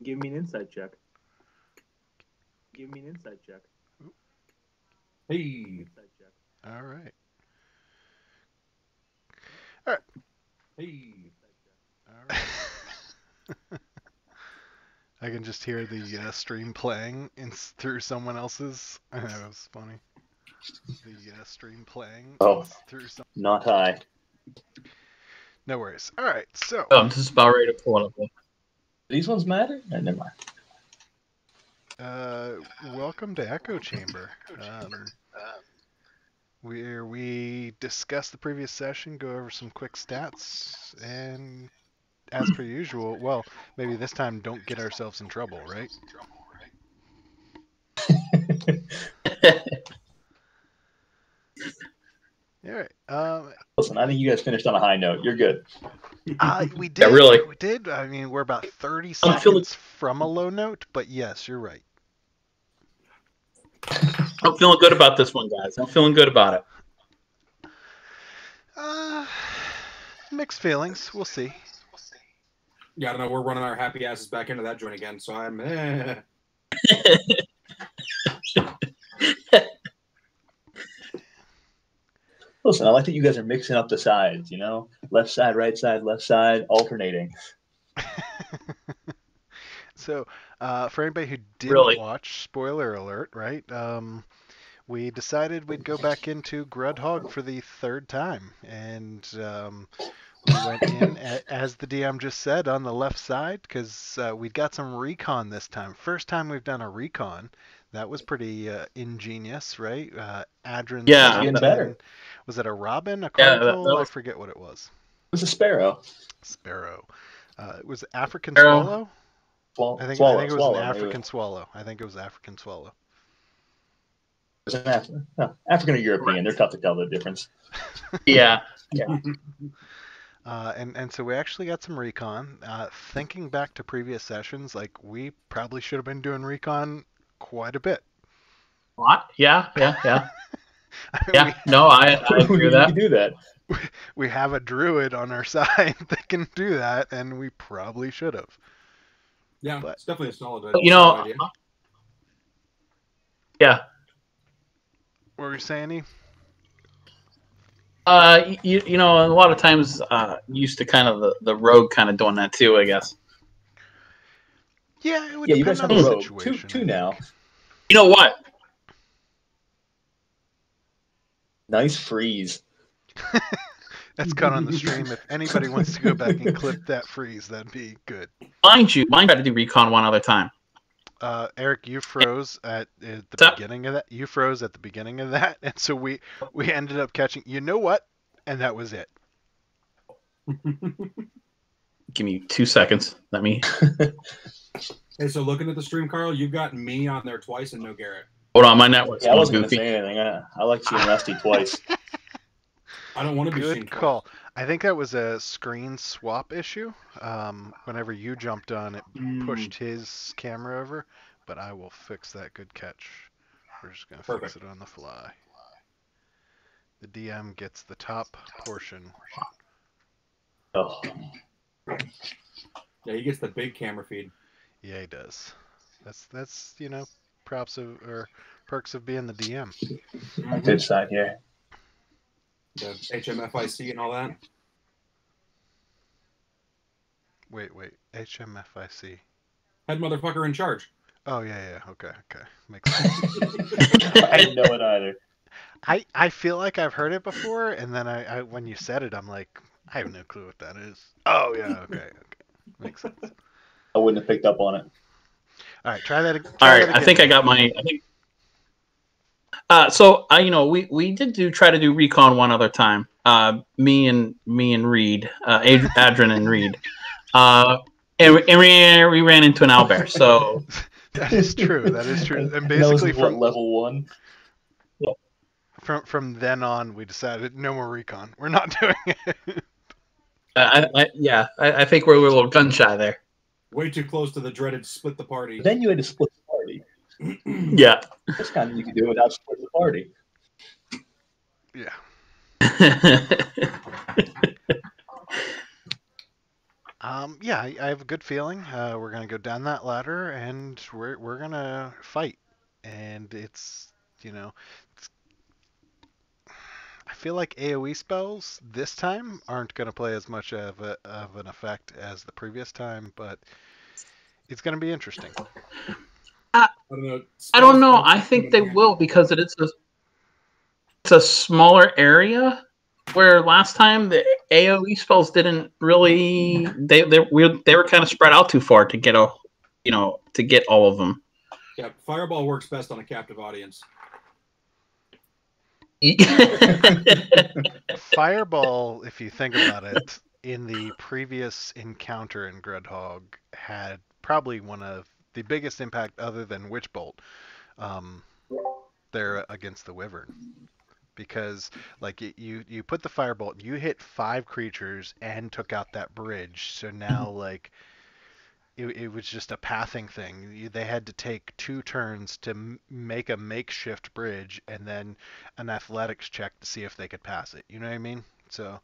Give me an insight check. Give me an insight check. Hey. Insight check. All right. All right. Hey. All right. I can just hear the stream playing through someone else's. That was funny. The stream playing through some. Not high. No worries. All right, so. Oh, I'm just about ready to pull it up. These ones matter? No, never mind. Welcome to Echo Chamber. Where we discuss the previous session, go over some quick stats, and as per usual, well, maybe this time don't get ourselves in trouble, right? All right. Listen, I think you guys finished on a high note. You're good. We did. Yeah, really. We did. I mean, we're about 30 seconds from a low note, but yes, you're right. I'm feeling good about this one, guys. I'm feeling good about it. Mixed feelings. We'll see. Yeah, I don't know. We're running our happy asses back into that joint again, so I'm. Listen, I like that you guys are mixing up the sides, you know? Left side, left side, alternating. So, for anybody who didn't watch, spoiler alert, right? We decided we'd go back into Grudhog for the third time, and we went in, as the DM just said, on the left side, because we got some recon this time. First time we've done a recon. That was pretty ingenious, right? Adrian. Yeah, getting better. Was it a robin, a cardinal? I forget what it was. It was a sparrow. Sparrow. It was African swallow? I think it was an African swallow. I think it was African swallow. It was an African or European. They're tough to tell the difference. Yeah. And so we actually got some recon. Thinking back to previous sessions, like we probably should have been doing recon quite a bit. What? Yeah. No, I agree with that. Do that. We have a druid on our side that can do that, and we probably should have. Yeah, but it's definitely a solid idea. Yeah. What were you saying, E? You know, a lot of times used to kind of the rogue kind of doing that too, I guess. Yeah, it would depend on the situation. Two now. You know what? Nice freeze. That's cut on the stream. If anybody wants to go back and clip that freeze, that'd be good. Mind you, mine got to do recon one other time. Eric, you froze at the beginning of that. You froze at the beginning of that, and so we ended up catching. You know what? And that was it. Give me 2 seconds. Let me. Hey, so looking at the stream, Carl, you've got me on there twice and no Garrett. Hold on, my network's I wasn't going to say anything. I like seeing Rusty twice. I don't want to be seen. Good call. I think that was a screen swap issue. Whenever you jumped on, it pushed his camera over, but I will fix that. Good catch. We're just going to fix it on the fly. The DM gets the top portion. Oh. Yeah, he gets the big camera feed. Yeah, he does. That's you know, perks of being the DM. Good side here. The HMFIC and all that. Wait. HMFIC. Head motherfucker in charge. Oh yeah. Okay. Makes sense. I didn't know it either. I feel like I've heard it before, and then I when you said it, I'm like, I have no clue what that is. Oh yeah. Okay. Makes sense. I wouldn't have picked up on it. All right, try that again. I think I got my. So we did try to do recon one other time. Me and Reed, Adrian and Reed, and we ran into an owlbear. So that is true. And basically from level 1. From then on, we decided no more recon. We're not doing it. I think we're a little gun shy there. Way too close to the dreaded split the party. Then you had to split the party. Yeah. This kind of you can do it without splitting the party. Yeah. Yeah, I have a good feeling. We're gonna go down that ladder, and we're gonna fight. And it's, you know, it's, I feel like AOE spells this time aren't gonna play as much of an effect as the previous time, but it's gonna be interesting. I, I don't know. I don't know. I think they will because it's a smaller area. Where last time the AOE spells didn't really they were kind of spread out too far to get to get all of them. Yeah, Fireball works best on a captive audience. Fireball, if you think about it, in the previous encounter in Grudhog, had probably one of the biggest impact other than Witch Bolt there against the Wyvern. Because like you put the firebolt, you hit 5 creatures and took out that bridge. So now like it was just a pathing thing. They had to take 2 turns to make a makeshift bridge and then an athletics check to see if they could pass it. You know what I mean? So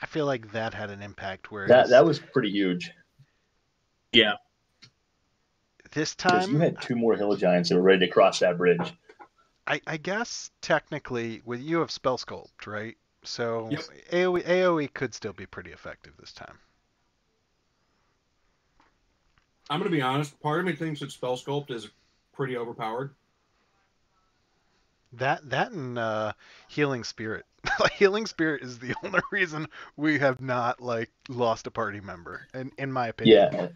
I feel like that had an impact. Whereas that was pretty huge. Yeah. This Because time you had 2 more hill giants that were ready to cross that bridge. I guess technically with you have spell sculpt, right? So Yep. AoE could still be pretty effective this time. I'm going to be honest. Part of me thinks that Spell Sculpt is pretty overpowered. That and Healing Spirit. Healing Spirit is the only reason we have not like lost a party member, in my opinion. Yeah,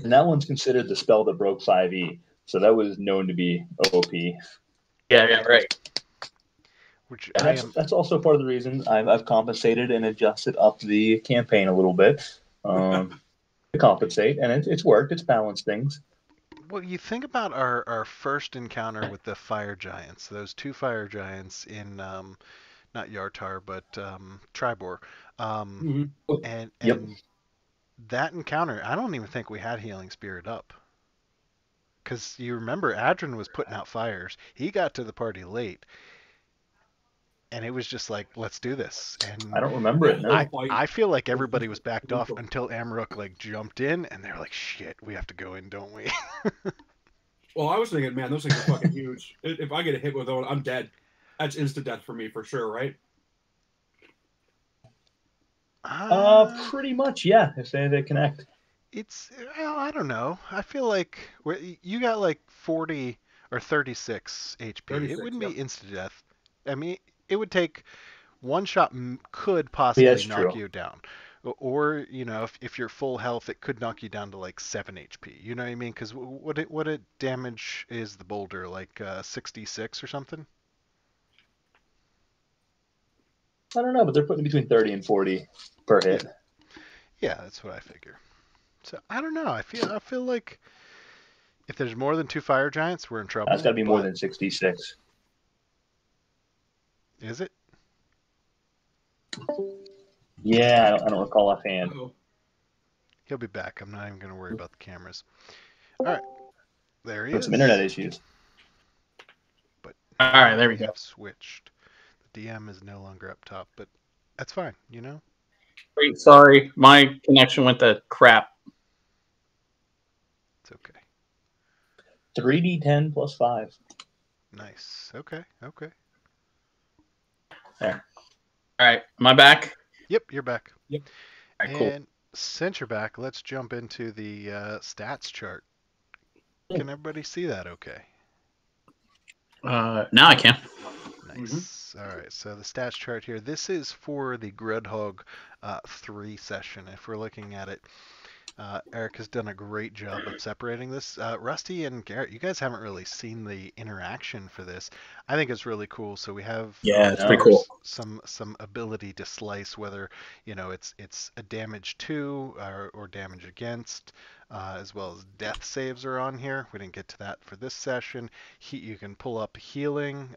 and that one's considered the spell that broke 5e, so that was known to be OP. Yeah, right. Which that's also part of the reason I've compensated and adjusted up the campaign a little bit to compensate, and it's worked. It's balanced things. Well, you think about our first encounter with the fire giants, those 2 fire giants in not Yartar but Tribor, and that encounter, I don't even think we had Healing Spirit up. Because you remember, Adrin was putting out fires. He got to the party late. And it was just like, let's do this. And I don't remember it. No. I feel like everybody was backed off until Amruk like jumped in, and they're like, shit, we have to go in, don't we? Well, I was thinking, man, those things are fucking huge. If I get a hit with one, I'm dead. That's instant death for me, for sure, right? Pretty much, yeah. If they connect. It's, well, I don't know. I feel like you got like 40 or 36 HP. 36, it wouldn't be instant death. I mean, it would take one shot could possibly knock you down. Or, you know, if you're full health, it could knock you down to like 7 HP. You know what I mean? Because what it damage is the boulder? Like 66 or something? I don't know, but they're putting between 30 and 40 per hit. Yeah, that's what I figure. So I don't know. I feel like if there's more than 2 fire giants, we're in trouble. That's got to be more than 66. Is it? Yeah, I don't recall offhand. He'll be back. I'm not even going to worry about the cameras. All right. There he is. Some internet issues. But all right, there we go. Switched. The DM is no longer up top, but that's fine, you know? Great, sorry. My connection went to crap. It's okay. 3d10 plus 5. Nice. Okay. There. All right, am I back? Yep, you're back. Yep. All right, cool. And since you're back, let's jump into the stats chart. Can everybody see that okay? Now I can. Nice. All right, so the stats chart here. This is for the Grudhog 3 session. If we're looking at it, Eric has done a great job of separating this. Rusty and Garrett, you guys haven't really seen the interaction for this. I think it's really cool. So we have it's pretty cool. Some ability to slice, whether it's a damage to or damage against, as well as death saves are on here. We didn't get to that for this session. You can pull up healing,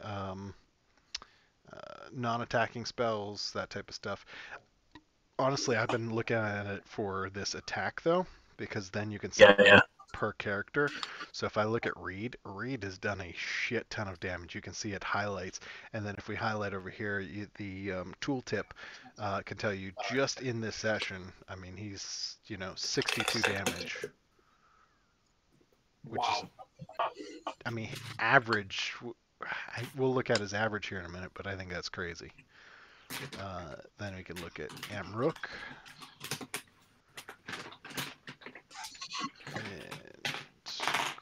non-attacking spells, that type of stuff. Honestly, I've been looking at it for this attack though, because then you can per character. So if I look at Reed has done a shit ton of damage. You can see it highlights, and then if we highlight over here, the tooltip can tell you just in this session. I mean, he's 62 damage, which is, I mean, average. We'll look at his average here in a minute, but I think that's crazy. Then we can look at Chamb3r. And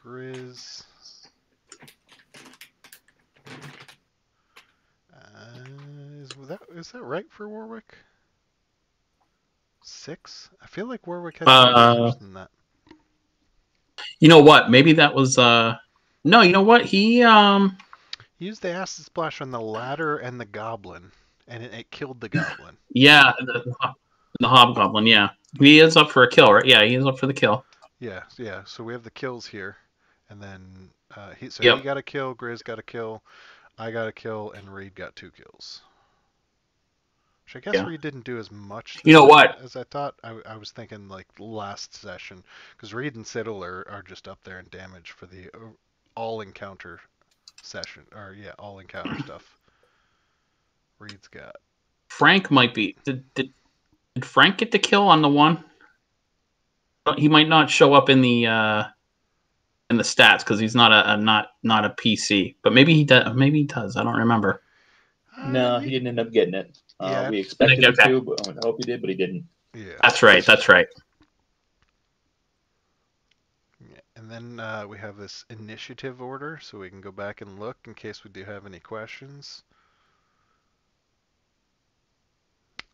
Grizz. Is that right for Warwick? 6? I feel like Warwick has more damage than that. You know what? Maybe that was no, you know what? He used the acid splash on the ladder and the goblin, and it killed the goblin. Yeah, the hobgoblin, yeah. He is up for a kill, right? Yeah, he is up for the kill. Yeah. So we have the kills here, and then he got a kill, Grizz got a kill, I got a kill, and Reed got 2 kills. Which I guess Reed didn't do as much as I thought. I was thinking like last session, because Reed and Siddle are just up there in damage for the all encounter session, or all encounter stuff. Reed's got. Frank might be. Did Frank get the kill on the one? He might not show up in the stats because he's not a PC. But maybe he does. Maybe he does. I don't remember. No, he didn't end up getting it. We expected him to, but I hope he did, but he didn't. Yeah, that's right. That's right. Yeah, and then we have this initiative order, so we can go back and look in case we do have any questions.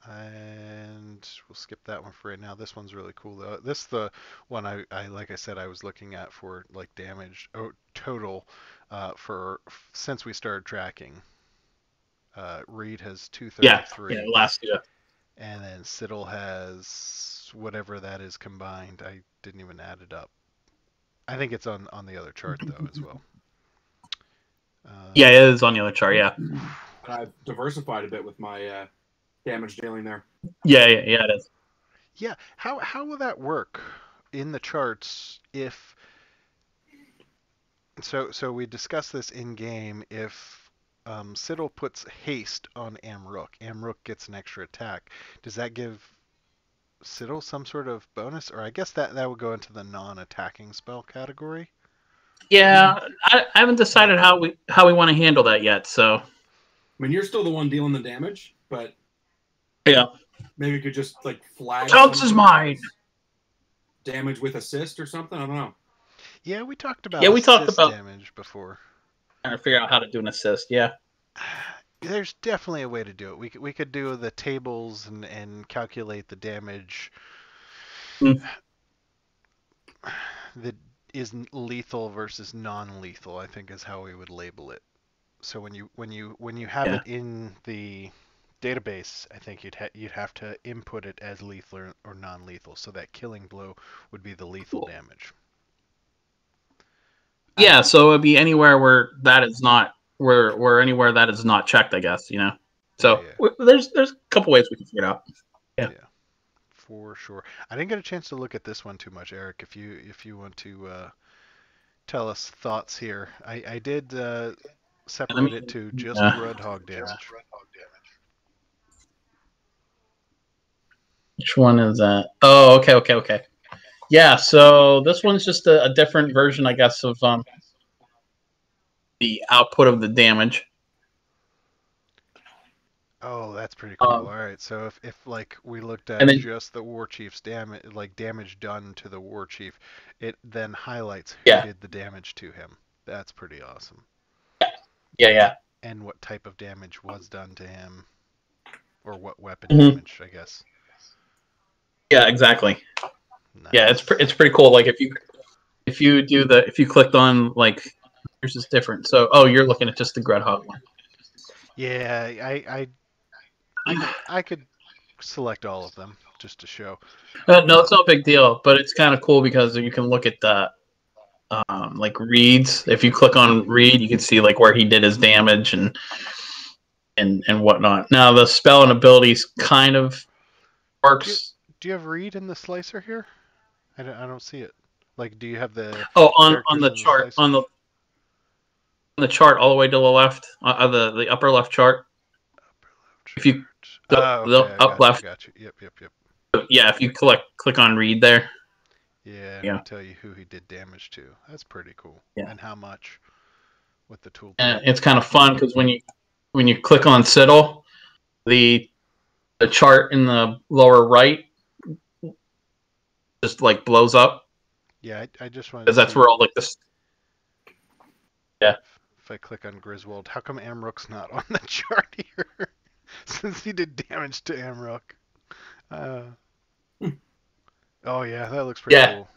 And we'll skip that one for right now. This one's really cool though. This is the one I like I said I was looking at for like damage total for since we started tracking. Reed has 233. Yeah, last year. And then Siddle has whatever that is combined. I didn't even add it up. I think it's on the other chart though as well. Yeah, it is on the other chart. Yeah. I've diversified a bit with my damage dealing there. Yeah, it is. Yeah, how will that work in the charts if? So we discussed this in game. If Siddle puts haste on Chamb3r, Chamb3r gets an extra attack. Does that give Siddle some sort of bonus, or I guess that would go into the non-attacking spell category? Yeah, I haven't decided how we want to handle that yet. So, I mean, you're still the one dealing the damage, but yeah, maybe you could just like flag. Counts as mine. Damage with assist or something. I don't know. Yeah, we talked about damage before. Trying to figure out how to do an assist. Yeah. There's definitely a way to do it. We could do the tables and calculate the damage that is lethal versus non-lethal. I think is how we would label it. So when you have it in the database, I think you'd have to input it as lethal or non-lethal. So that killing blow would be the lethal damage. Yeah, so it'd be anywhere where that is not where anywhere that is not checked, I guess, So there's a couple ways we can figure it out. Yeah, for sure. I didn't get a chance to look at this one too much, Eric. If you want to tell us thoughts here, I did separate it to just Grudhog damage. Which one is that? Oh, okay. Yeah, so this one's just a different version, I guess, of the output of the damage. Oh, that's pretty cool. All right, so if like we looked at just the War Chief's damage done to the War Chief, it then highlights who did the damage to him. That's pretty awesome. Yeah. And what type of damage was done to him, or what weapon damage, I guess. Yeah, exactly. Nice. Yeah, it's pretty cool. Like if you clicked on like yours is different. So you're looking at just the Grudhog one. Yeah, I could select all of them just to show. No, it's no big deal, but it's kind of cool because you can look at the like reads. If you click on read, you can see like where he did his damage and whatnot. Now the spell and abilities kind of works. Do you have read in the slicer here? I don't see it. Like, do you have the on the characters in chart slicer? on the chart all the way to the left, the upper left chart. If you Oh, the okay, up left, I got you. Yep. yeah. If you click on read there, Yeah, yeah. it'll tell you who he did damage to. That's pretty cool. Yeah. And how much with the tool. And it's kind of fun because when you click on Siddle, the chart in the lower right just like blows up. Yeah, I just wanted to because that's see where all like this. Yeah. if I click on Griswold. How come Amrook's not on the chart here? Since he did damage to Amrook. Oh yeah, that looks pretty cool.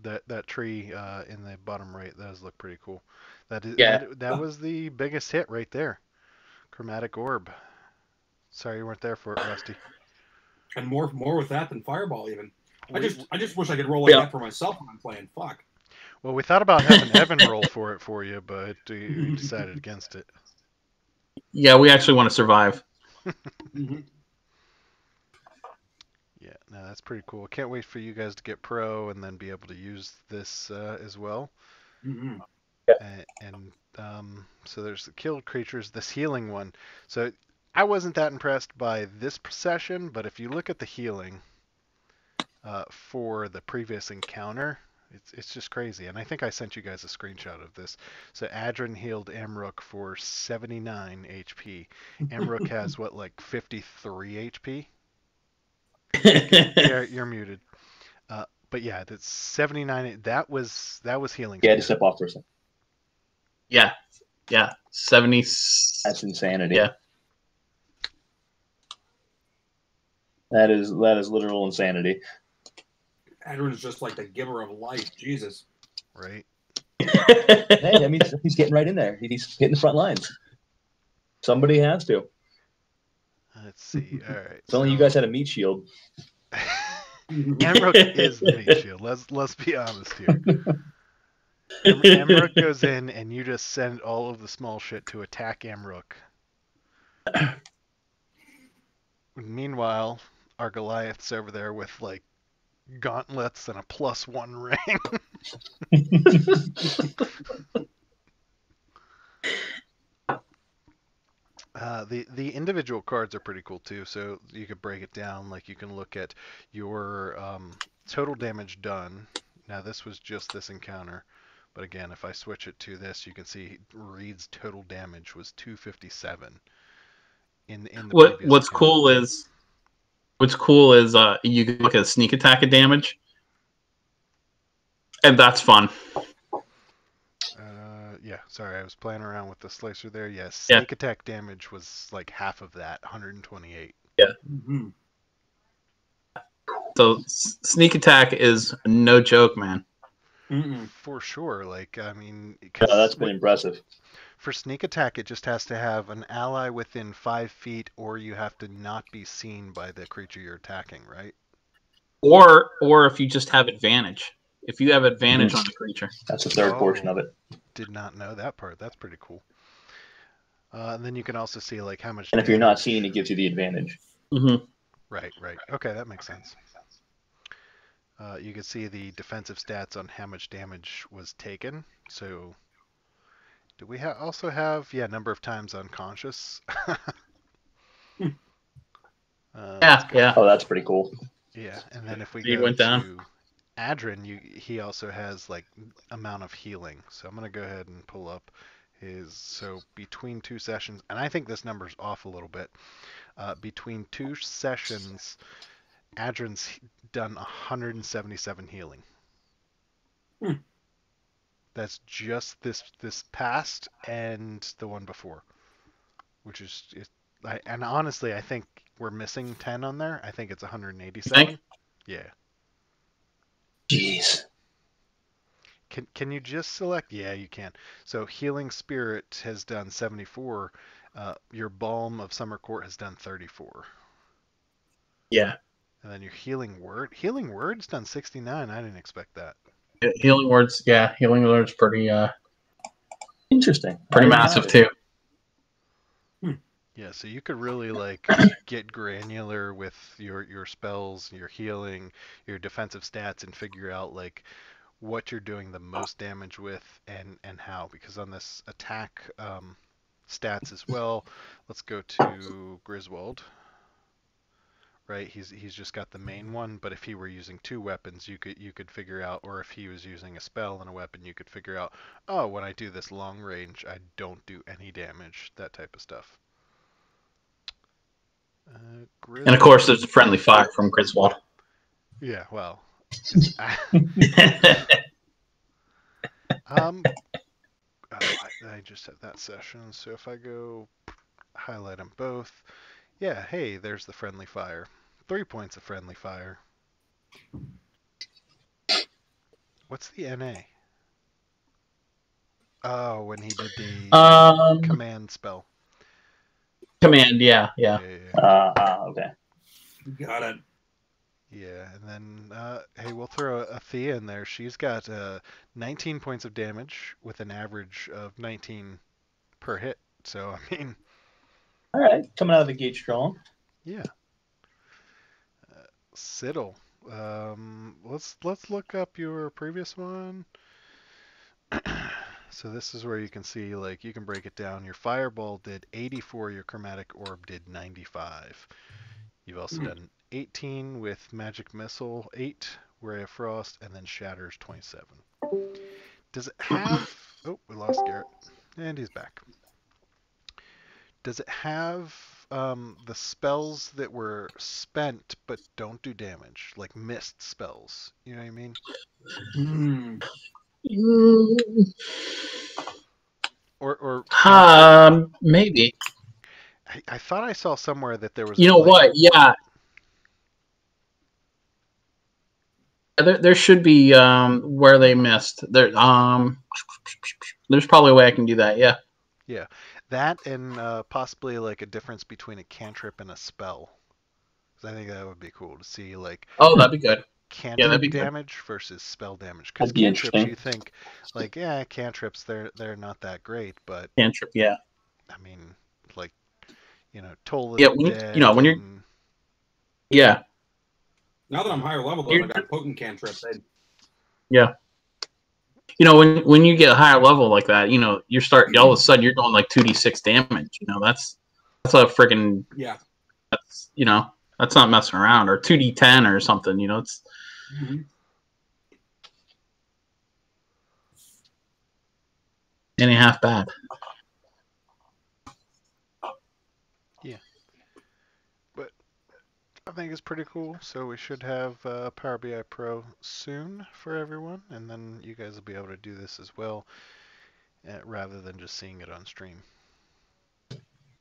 That tree in the bottom right, that does look pretty cool. That was the biggest hit right there. Chromatic Orb. Sorry you weren't there for it, Rusty. And more with that than Fireball even. I just wish I could roll like that for myself when I'm playing. Fuck. Well, we thought about having Evan roll for you, but we decided against it. Yeah, we actually want to survive. Mm-hmm. Yeah, no, that's pretty cool. Can't wait for you guys to get pro and then be able to use this as well. Mm-hmm. So there's the killed creatures, this healing one. So I wasn't that impressed by this session, but if you look at the healing for the previous encounter, it's just crazy. And I think I sent you guys a screenshot of this. So Adrin healed Amrook for 79 HP. Amrook has what, like 53 HP? You're muted. But yeah, that's 79. That was healing. Yeah, to step off for a second. Yeah. 70. That's insanity. Yeah. That is literal insanity. Adrin is just like the giver of life. Jesus. Right. Hey, I mean, he's getting right in there. He's hitting the front lines. Somebody has to. Let's see. All right. If only you guys had a meat shield. Amrook is the meat shield. Let's be honest here. Amrook goes in, and you just send all of the small shit to attack Amrook. Meanwhile, our Goliath's over there with like gauntlets and a +1 ring. The individual cards are pretty cool too. So you could break it down. Like you can look at your total damage done. Now this was just this encounter, but again, if I switch it to this, you can see Reed's total damage was 257. In the What's cool is you can look at sneak attack of damage, and that's fun. Yeah, sorry, I was playing around with the slicer there. Yes, sneak attack damage was like half of that, 128. Yeah. Mm-hmm. So sneak attack is no joke, man. Mm-mm. For sure. Like, I mean, that's been impressive. For sneak attack, it just has to have an ally within 5 feet, or you have to not be seen by the creature you're attacking, right? Or if you just have advantage. If you have advantage on the creature. That's the third portion of it. Did not know that part. That's pretty cool. And then you can also see like how much. And if you're not seen, it gives you the advantage. Mm-hmm. Right. Okay, that makes sense. You can see the defensive stats on how much damage was taken. So, do we also have number of times unconscious? Yeah. Oh, that's pretty cool. Yeah, and then if we Reed go went down. to Adrin, he also has like amount of healing. So I'm gonna go ahead and pull up so between 2 sessions, and I think this number's off a little bit. Between 2 sessions, Adrin's done 177 healing. That's just this past and the one before, which is and honestly, I think we're missing 10 on there. I think it's 187. Yeah. Jeez. Can you just select? Yeah, you can. So Healing Spirit has done 74. Your Balm of Summer Court has done 34. Yeah. And then your Healing Word. Healing Word's done 69. I didn't expect that. Healing Word's pretty interesting. Pretty massive too. Yeah, so you could really like get granular with your spells, your healing, your defensive stats, and figure out like what you're doing the most damage with and how. Because on this attack stats as well, let's go to Griswold. Right, he's just got the main one, but if he were using 2 weapons, you could figure out, or if he was using a spell and a weapon, you could figure out, oh, when I do this long range, I don't do any damage, that type of stuff. And of course, there's a friendly fire from Griswold. Yeah, well. I just had that session, so if I go highlight them both, yeah, hey, there's the friendly fire. 3 points of friendly fire. What's the NA? Oh, when he did the command spell. Command, yeah. Okay. Got it. Yeah, and then, hey, we'll throw a Thea in there. She's got 19 points of damage with an average of 19 per hit. So, I mean... All right, coming out of the gate strong. Yeah. Siddle. Let's look up your previous one. So this is where you can see, like, you can break it down. Your Fireball did 84, your Chromatic Orb did 95. You've also done 18 with Magic Missile, 8 Ray of Frost, and then Shatters 27. Does it have... Oh, we lost Garrett. And he's back. Does it have the spells that were spent but don't do damage? Like missed spells. You know what I mean? Or maybe. I thought I saw somewhere that there was... You know what? Yeah. There should be where they missed. There's probably a way I can do that, yeah. Yeah. That and possibly like a difference between a cantrip and a spell. I think that would be cool to see, like... Oh, that'd be good. Cantrip damage versus spell damage. Because cantrips, you think, like, yeah, cantrips, they're not that great, but... Cantrip, yeah. I mean, like, you know, Toll of the Dead... You know, when you're... Yeah. Now that I'm higher level, though, I got potent cantrips. Yeah. You know, when you get a higher level like that, you know, you start all of a sudden you're going like 2d6 damage. You know, that's a freaking... Yeah. That's, you know, that's not messing around. Or 2d10 or something, you know, it's... Ain't half bad. Yeah. But I think it's pretty cool. So we should have Power BI Pro soon for everyone. And then you guys will be able to do this as well, rather than just seeing it on stream.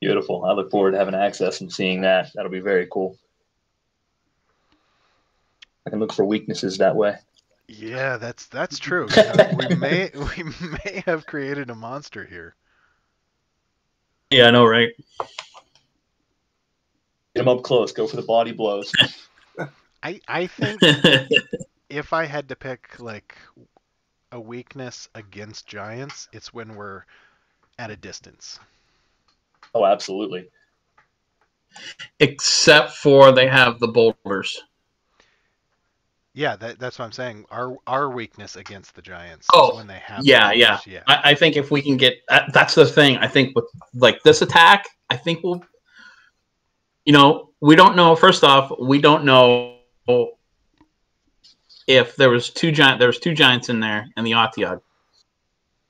Beautiful. I look forward to having access and seeing that. That'll be very cool. I can look for weaknesses that way. Yeah, that's true. You know, we may have created a monster here. Yeah, I know, right? Get them up close. Go for the body blows. I think if I had to pick like a weakness against giants, it's when we're at a distance. Oh, absolutely. Except for they have the boulders. Yeah, that's what I'm saying. Our weakness against the giants is when they have yeah. I think if we can get... that's the thing. I think with like this attack, I think we'll... You know, we don't know... First off, we don't know if there was two giants in there and the Otyugh.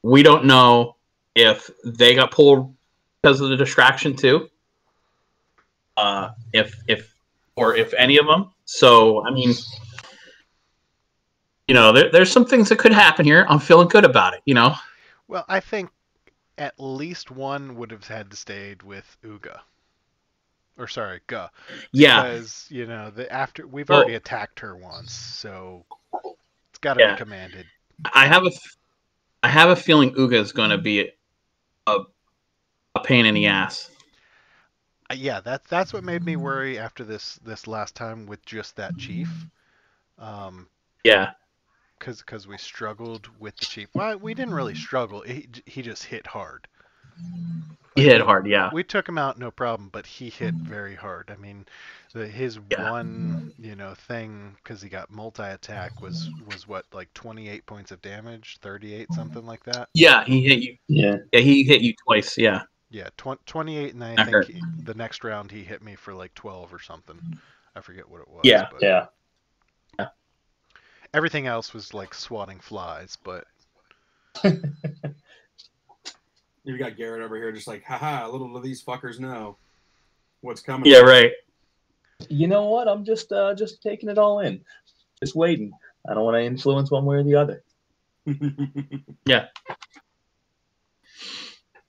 We don't know if they got pulled because of the distraction too. If any of them. So, I mean... You know, there's some things that could happen here. I'm feeling good about it, you know? Well, I think at least one would have had to stay with Uga. Or, sorry, Ga. Yeah. Because, you know, we've already attacked her once, so it's got to be commanded. I have a feeling Uga is going to be a pain in the ass. Yeah, that's what made me worry after this last time with just that chief. Yeah. Because we struggled with the chief. Well, we didn't really struggle. He just hit hard. He hit hard, yeah. We took him out no problem, but he hit very hard. I mean, his one, thing, because he got multi-attack, was what, like 28 points of damage, 38, something like that. Yeah, he hit you. Yeah, he hit you twice. Yeah. Yeah, 28, and I think the next round he hit me for like 12 or something. I forget what it was. Yeah, but yeah. Everything else was like swatting flies, but. You got Garrett over here just like, haha, little do these fuckers know what's coming. Yeah, right. You know what? I'm just taking it all in. Just waiting. I don't want to influence one way or the other. Yeah.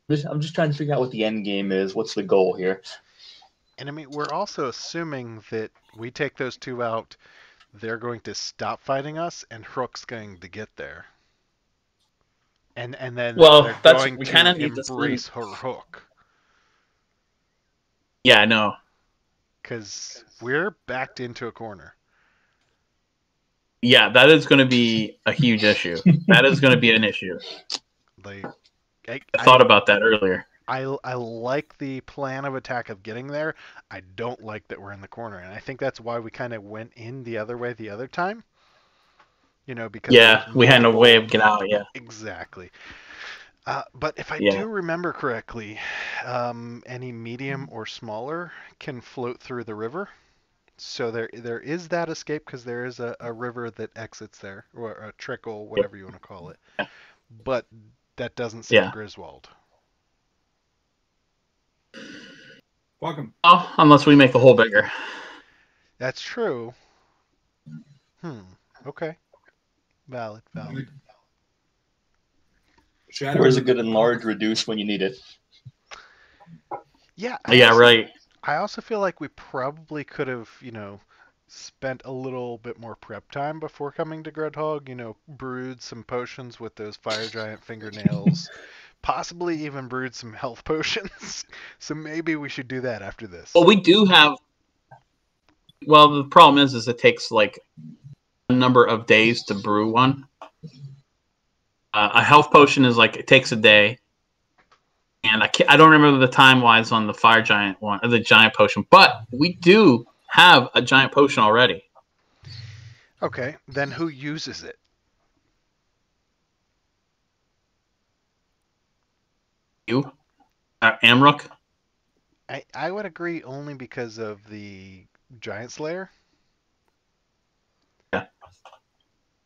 I'm just trying to figure out what the end game is. What's the goal here? And I mean, we're also assuming that we take those two out, they're going to stop fighting us, and Hrook's going to get there. And then they're going to embrace Hrook. Yeah, I know. Because we're backed into a corner. Yeah, that is going to be a huge issue. That is going to be an issue. Like, I thought about that earlier. I like the plan of attack of getting there. I don't like that we're in the corner. And I think that's why we kind of went in the other way the other time. Because... Yeah, we had no way of getting out, yeah. Exactly. But if I do remember correctly, any medium or smaller can float through the river. So there is that escape, because there is a river that exits there, or a trickle, whatever you want to call it. But that doesn't save Griswold. Welcome. Oh, unless we make the hole bigger. That's true. Okay. Valid. Or is it good enlarge, reduce when you need it? Yeah. Right. I also feel like we probably could have, spent a little bit more prep time before coming to Grudhog. Brewed some potions with those fire giant fingernails. Possibly even brewed some health potions. So maybe we should do that after this. Well, we do have... Well, the problem is it takes like a number of days to brew one. A health potion is like, it takes a day. And I don't remember the time-wise on the fire giant one, or the giant potion. But we do have a giant potion already. Okay, then who uses it? You? Amrook? I would agree only because of the Giant Slayer. Yeah.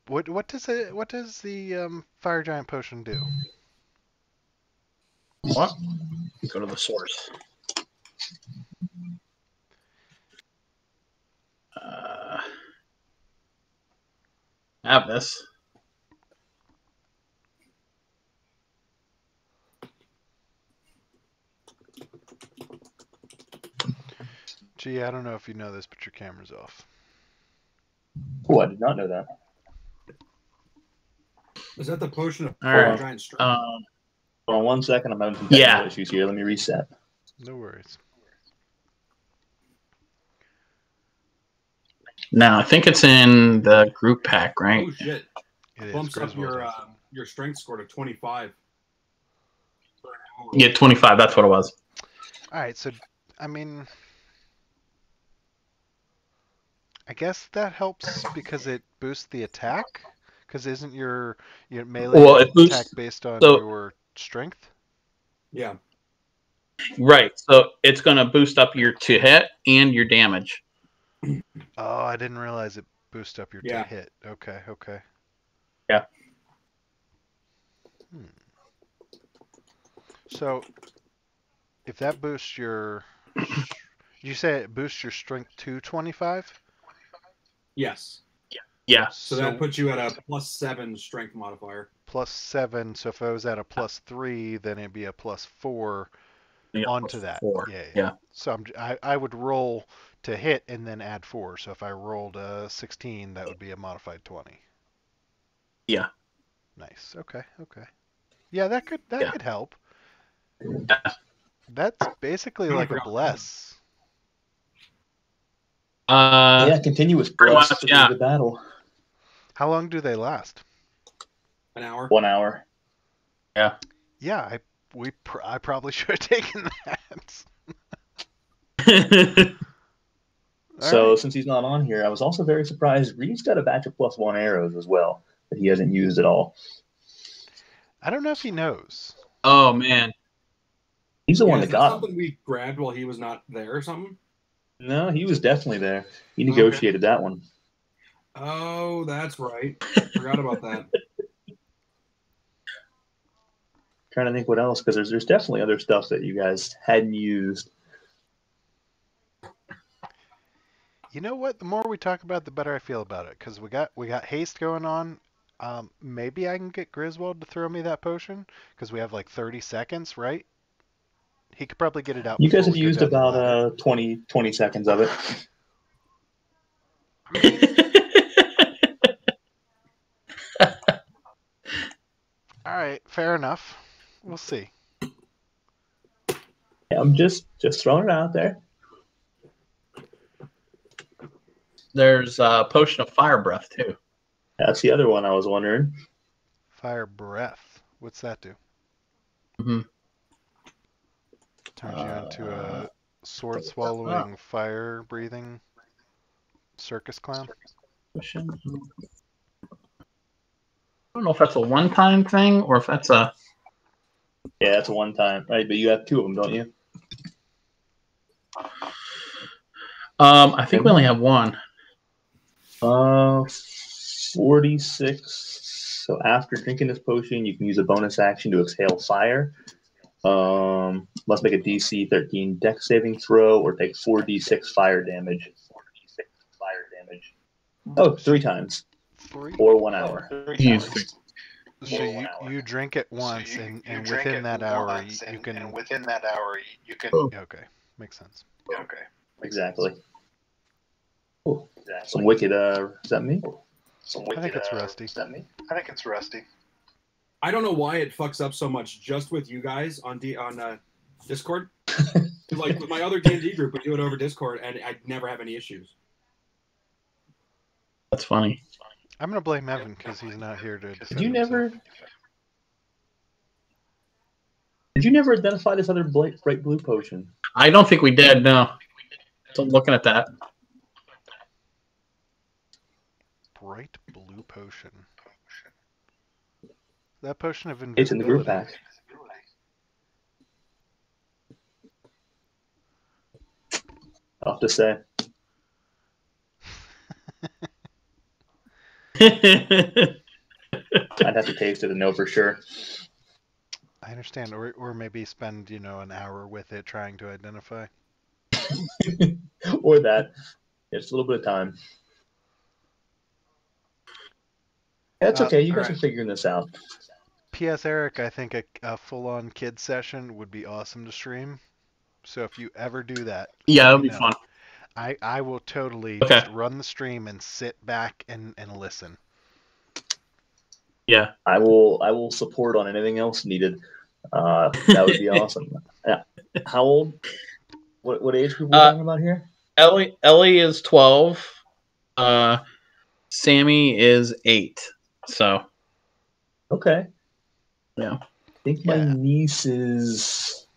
What does the fire giant potion do? What? Go to the source. I have this. Gee, I don't know if you know this, but your camera's off. Oh, I did not know that. Is that the potion of giant strength? Hold on 1 second. I'm having some technical issues here. Let me reset. No worries. Now, I think it's in the group pack, right? Oh, shit. It bumps up your strength score to 25. Yeah, 25. That's what it was. All right. So, I mean... I guess that helps because it boosts the attack. Because isn't your melee attack based on your strength? Yeah. Right. So it's going to boost up your to hit and your damage. Oh, I didn't realize it boosts up your to hit. Okay. Yeah. So, if that boosts your... Did you say it boosts your strength to 25? Yes. Yeah. So that puts you at a +7 strength modifier. +7. So if I was at a +3, then it'd be a +4 onto that. 4. Yeah. So I would roll to hit and then add 4. So if I rolled a 16, that would be a modified 20. Yeah. Nice. Okay. Yeah, that could help. Yeah. That's basically like a bless. Continuous bless to the battle. How long do they last? An hour. 1 hour. Yeah. Yeah, I probably should have taken that. So right. since he's not on here, I was also very surprised. Reed's got a batch of +1 arrows as well that he hasn't used at all. I don't know if he knows. Oh man, he's the one that got something we grabbed while he was not there or something. No, he was definitely there. He negotiated that one. Oh, that's right. Forgot about that. Trying to think what else, because there's definitely other stuff that you guys hadn't used. You know what? The more we talk about it, the better I feel about it. Because we got haste going on. Maybe I can get Griswold to throw me that potion. Because we have like 30 seconds, right? He could probably get it out. You guys have used about 20 seconds of it. All right, fair enough. We'll see. Yeah, I'm just throwing it out there. There's a potion of fire breath too. That's the other one I was wondering. Fire breath. What's that do? Mm-hmm. Turns you into a sword swallowing, fire breathing circus clown. I don't know if that's a one-time thing or if that's a. Yeah, that's a one-time, right? But you have two of them, don't you? I think we only have one. 46. So after drinking this potion, you can use a bonus action to exhale fire. Must make a DC 13 Dex saving throw or take 4d6 fire damage. Oh, 3 times. 3 or 1 hour. So you drink it once, and within that hour you can. Okay, makes sense. Okay, exactly. Oh, some wicked. Is that me? I think it's Rusty. Is that me? I don't know why it fucks up so much just with you guys on Discord. Like with my other D&D group, we do it over Discord, and I never have any issues. That's funny. I'm gonna blame Evan because he's not here to defend Did you himself. never identify this other bright blue potion? I don't think we did. No. So I'm looking at that. Bright blue potion. That potion of invisibility. It's in the group pack. I'll have to say. I'd have to taste it to know for sure. I understand, or maybe spend an hour with it trying to identify. Or that. It's a little bit of time. That's okay. You guys are figuring this out. P.S. Eric, I think a full-on kid session would be awesome to stream. So if you ever do that, yeah, it'll be fun. I will totally just run the stream and sit back and listen. Yeah, I will support on anything else needed. That would be awesome. How old? What age group are we talking about here? Ellie is 12. Sammy is 8. So. Okay. Yeah. I think my niece is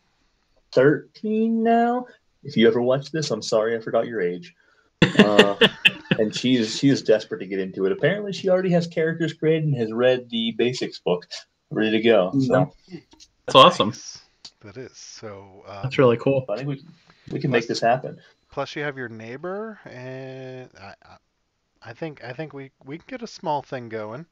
13 now. If you ever watch this, I'm sorry I forgot your age. And she is desperate to get into it. Apparently, she already has characters created and has read the basics book, ready to go. So that's awesome. That is so. That's really cool. I think we can make this happen. Plus, you have your neighbor, and I think we can get a small thing going.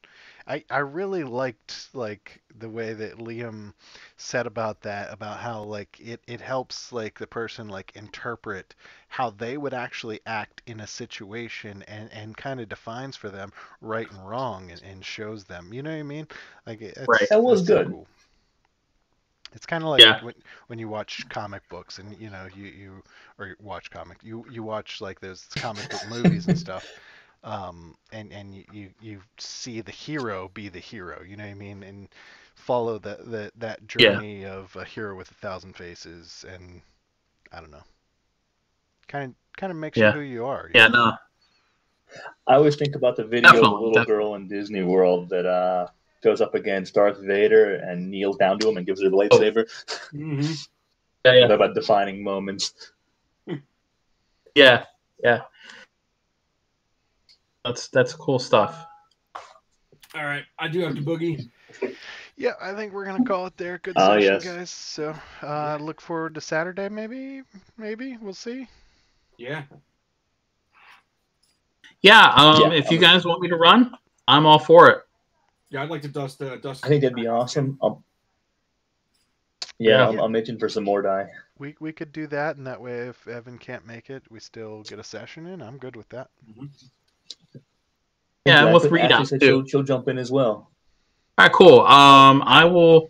I really liked the way that Liam said about how it helps the person interpret how they would actually act in a situation and kind of defines for them right and wrong and shows them. You know what I mean? Right. That was good. So cool. It's kind of like when you watch comic books and you watch those comic book movies and stuff. And you see the hero be the hero, you know what I mean, and follow that journey of a hero with 1,000 faces, and I don't know, kind of makes you who you are. Yeah, no. I always think about the video of the little girl in Disney World that goes up against Darth Vader and kneels down to him and gives her the lightsaber. Mm-hmm. Yeah. About defining moments. Yeah. That's cool stuff. All right, I do have to boogie. Yeah, I think we're gonna call it there. Good session, yes. guys. So look forward to Saturday, maybe. We'll see. Yeah. Yeah. If you guys want me to run, I'm all for it. Yeah, I'd like to dust. I think that'd be awesome. I'm itching for some more die. We could do that, and that way, if Evan can't make it, we still get a session in. I'm good with that. Mm-hmm. Yeah, exactly. with Rita Ashley said too. she'll jump in as well. All right, cool. I will